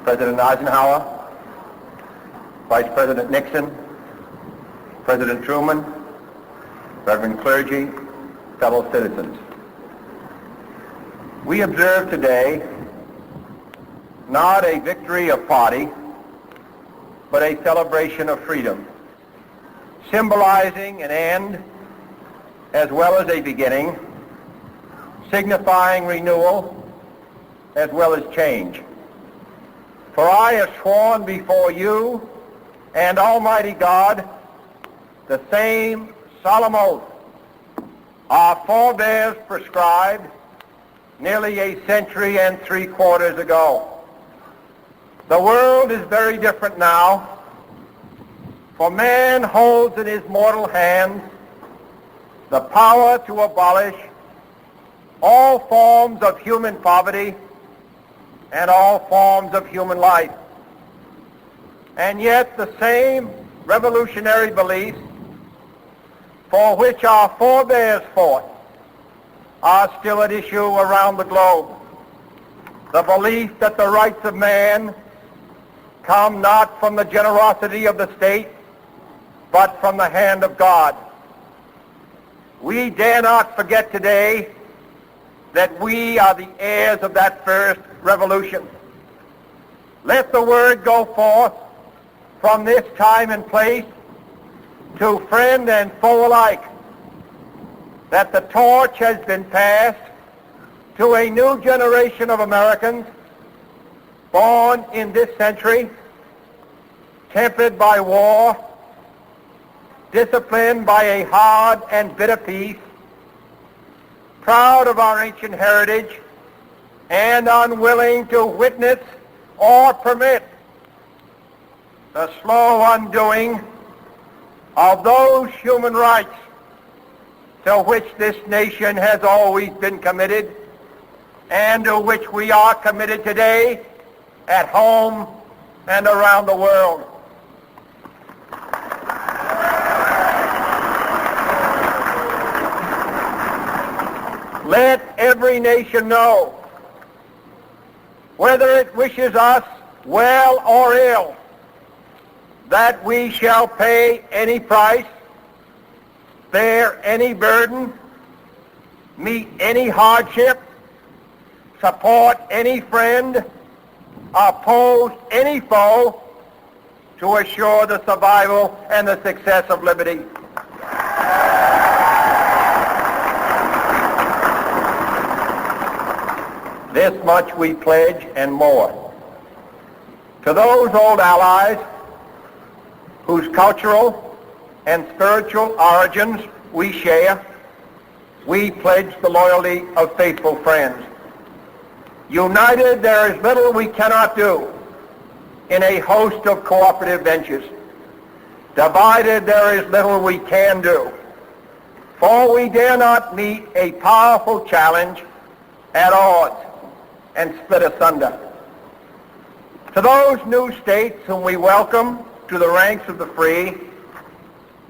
President Eisenhower, Vice President Nixon, President Truman, Reverend clergy, fellow citizens. We observe today not a victory of party, but a celebration of freedom, symbolizing an end as well as a beginning, signifying renewal as well as change. For I have sworn before you and Almighty God the same solemn oath our forebears prescribed nearly a century and 3/4 ago. The world is very different now, for man holds in his mortal hands the power to abolish all forms of human poverty and all forms of human life. And yet the same revolutionary beliefs for which our forebears fought are still at issue around the globe. The belief that the rights of man come not from the generosity of the state, but from the hand of God. We dare not forget today that we are the heirs of that first revolution. Let the word go forth from this time and place to friend and foe alike that the torch has been passed to a new generation of Americans born in this century, tempered by war, disciplined by a hard and bitter peace, proud of our ancient heritage, and unwilling to witness or permit the slow undoing of those human rights to which this nation has always been committed and to which we are committed today at home and around the world. Let every nation know, whether it wishes us well or ill, that we shall pay any price, bear any burden, meet any hardship, support any friend, oppose any foe to assure the survival and the success of liberty. This much we pledge and more. To those old allies whose cultural and spiritual origins we share, we pledge the loyalty of faithful friends. United, there is little we cannot do in a host of cooperative ventures. Divided, there is little we can do, for we dare not meet a powerful challenge at odds and split asunder. To those new states whom we welcome to the ranks of the free,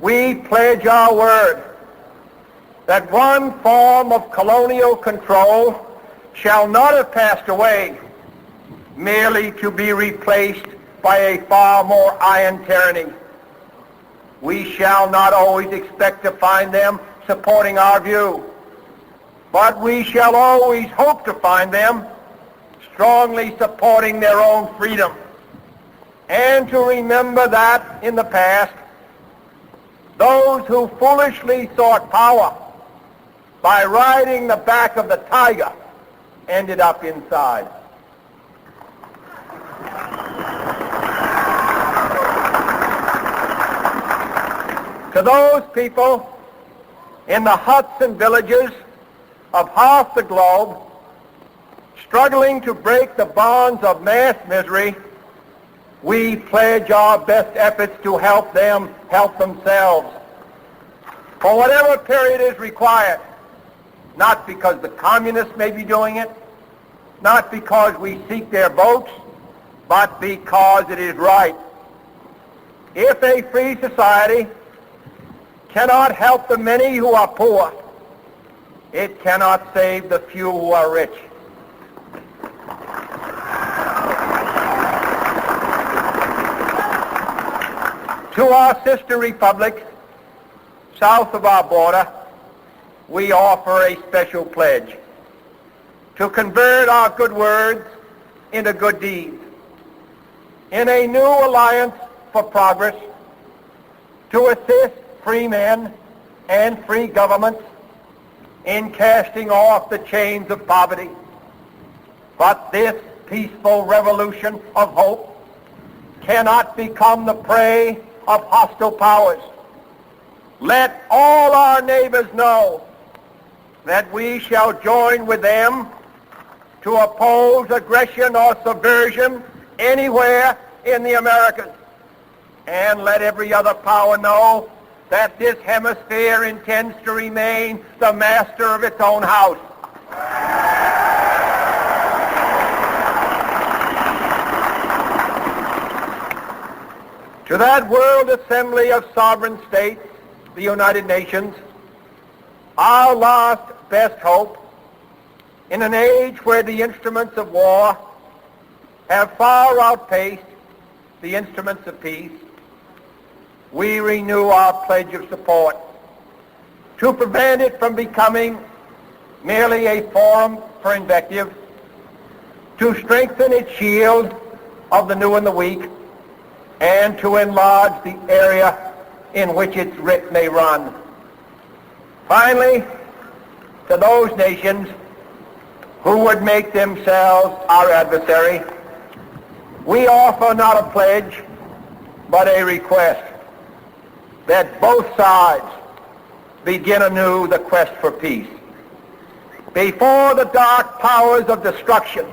we pledge our word that one form of colonial control shall not have passed away merely to be replaced by a far more iron tyranny. We shall not always expect to find them supporting our view, but we shall always hope to find them strongly supporting their own freedom, and to remember that in the past, those who foolishly sought power by riding the back of the tiger ended up inside. To those people in the huts and villages of half the globe struggling to break the bonds of mass misery, we pledge our best efforts to help them help themselves for whatever period is required, not because the communists may be doing it, not because we seek their votes, but because it is right. If a free society cannot help the many who are poor, it cannot save the few who are rich. To our sister republics south of our border, we offer a special pledge to convert our good words into good deeds, in a new alliance for progress, to assist free men and free governments in casting off the chains of poverty. But this peaceful revolution of hope cannot become the prey of hostile powers. Let all our neighbors know that we shall join with them to oppose aggression or subversion anywhere in the Americas. And let every other power know that this hemisphere intends to remain the master of its own house. To that World Assembly of Sovereign States, the United Nations, our last best hope, in an age where the instruments of war have far outpaced the instruments of peace, we renew our pledge of support to prevent it from becoming merely a forum for invective, to strengthen its shield of the new and the weak, and to enlarge the area in which its writ may run. Finally, to those nations who would make themselves our adversary, we offer not a pledge, but a request that both sides begin anew the quest for peace. Before the dark powers of destruction,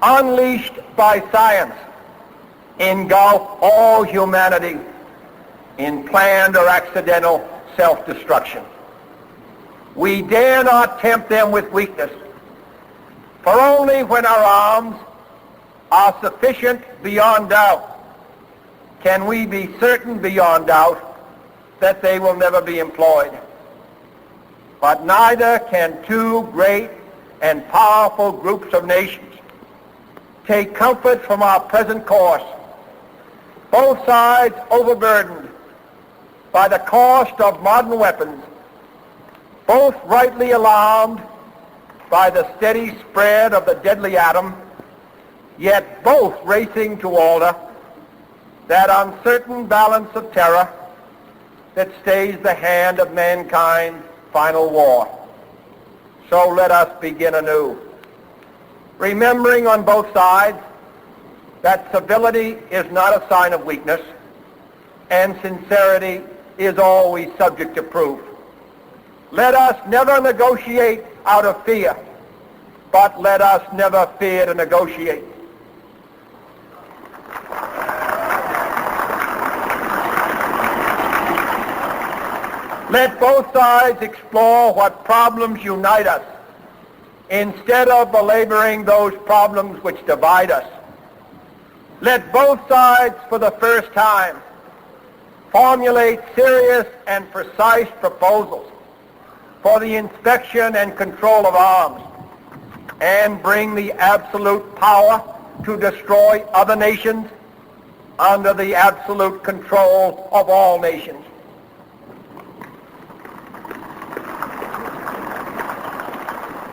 unleashed by science, engulf all humanity in planned or accidental self-destruction. We dare not tempt them with weakness, for only when our arms are sufficient beyond doubt can we be certain beyond doubt that they will never be employed. But neither can two great and powerful groups of nations take comfort from our present course, both sides overburdened by the cost of modern weapons, both rightly alarmed by the steady spread of the deadly atom, yet both racing to alter that uncertain balance of terror that stays the hand of mankind's final war. So let us begin anew, remembering on both sides that civility is not a sign of weakness, and sincerity is always subject to proof. Let us never negotiate out of fear, but let us never fear to negotiate. Let both sides explore what problems unite us, instead of belaboring those problems which divide us. Let both sides, for the first time, formulate serious and precise proposals for the inspection and control of arms, and bring the absolute power to destroy other nations under the absolute control of all nations.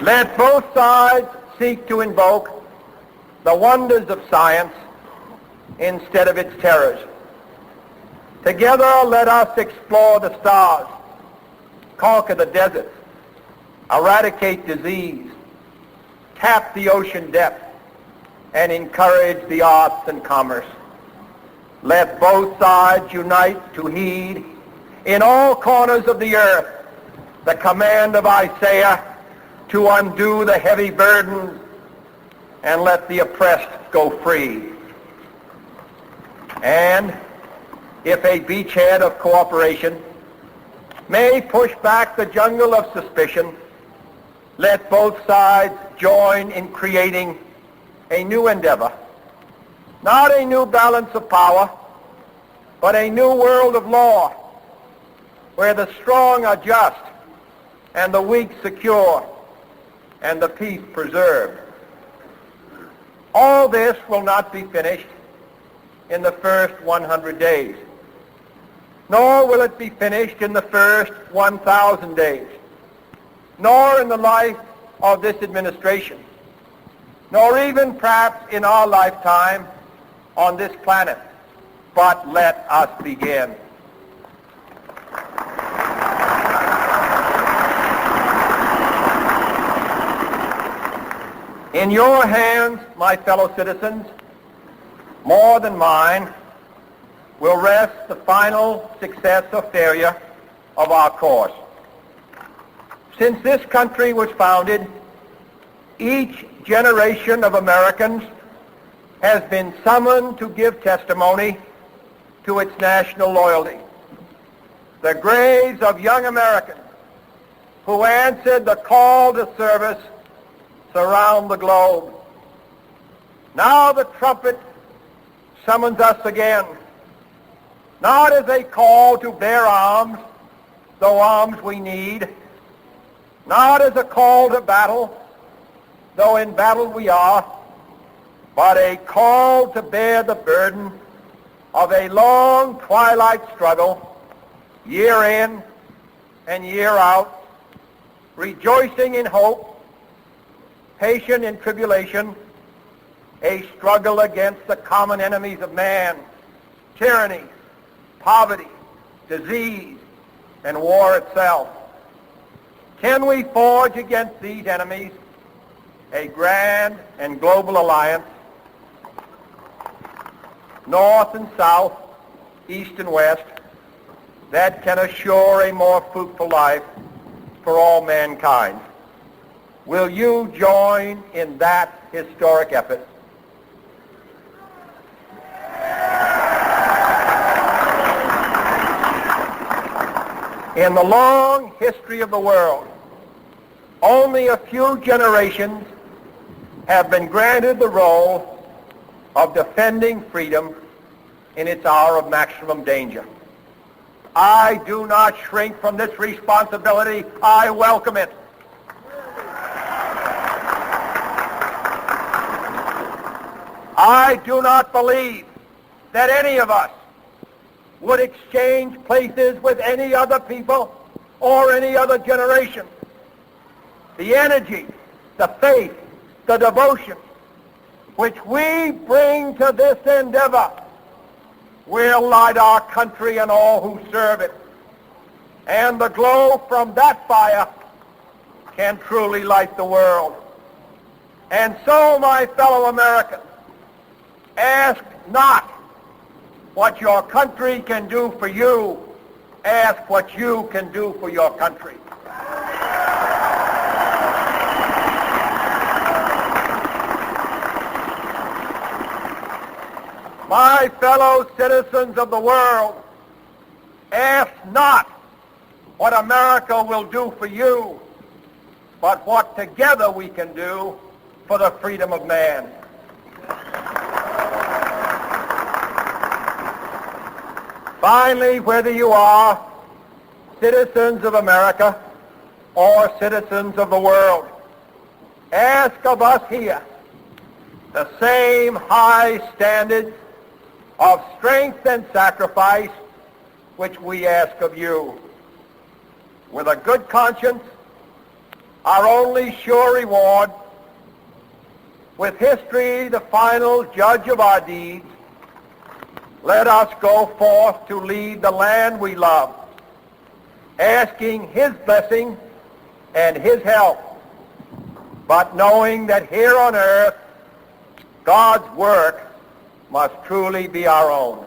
Let both sides seek to invoke the wonders of science instead of its terrors. Together, let us explore the stars, conquer the deserts, eradicate disease, tap the ocean depth, and encourage the arts and commerce. Let both sides unite to heed in all corners of the earth the command of Isaiah to undo the heavy burdens and let the oppressed go free. And if a beachhead of cooperation may push back the jungle of suspicion, let both sides join in creating a new endeavor, not a new balance of power, but a new world of law, where the strong are just and the weak secure and the peace preserved. All this will not be finished in the first 100 days. nor will it be finished in the first 1,000 days, nor in the life of this administration, nor even perhaps in our lifetime on this planet. But let us begin. In your hands, my fellow citizens, more than mine, will rest the final success or failure of our course. Since this country was founded, each generation of Americans has been summoned to give testimony to its national loyalty. The graves of young Americans who answered the call to service surround the globe. Now the trumpet summons us again, not as a call to bear arms, though arms we need, not as a call to battle, though in battle we are, but a call to bear the burden of a long twilight struggle, year in and year out, rejoicing in hope, patient in tribulation, a struggle against the common enemies of man, tyranny, poverty, disease, and war itself. Can we forge against these enemies a grand and global alliance, north and south, east and west, that can assure a more fruitful life for all mankind? Will you join in that historic effort? In the long history of the world, only a few generations have been granted the role of defending freedom in its hour of maximum danger. I do not shrink from this responsibility. I welcome it. I do not believe that any of us would exchange places with any other people or any other generation. The energy, the faith, the devotion which we bring to this endeavor will light our country and all who serve it. And the glow from that fire can truly light the world. And so, my fellow Americans, ask not what your country can do for you. Ask what you can do for your country. My fellow citizens of the world, ask not what America will do for you, but what together we can do for the freedom of man. Finally, whether you are citizens of America or citizens of the world, ask of us here the same high standards of strength and sacrifice which we ask of you. With a good conscience, our only sure reward, with history the final judge of our deeds, let us go forth to lead the land we love, asking his blessing and his help, but knowing that here on earth, God's work must truly be our own.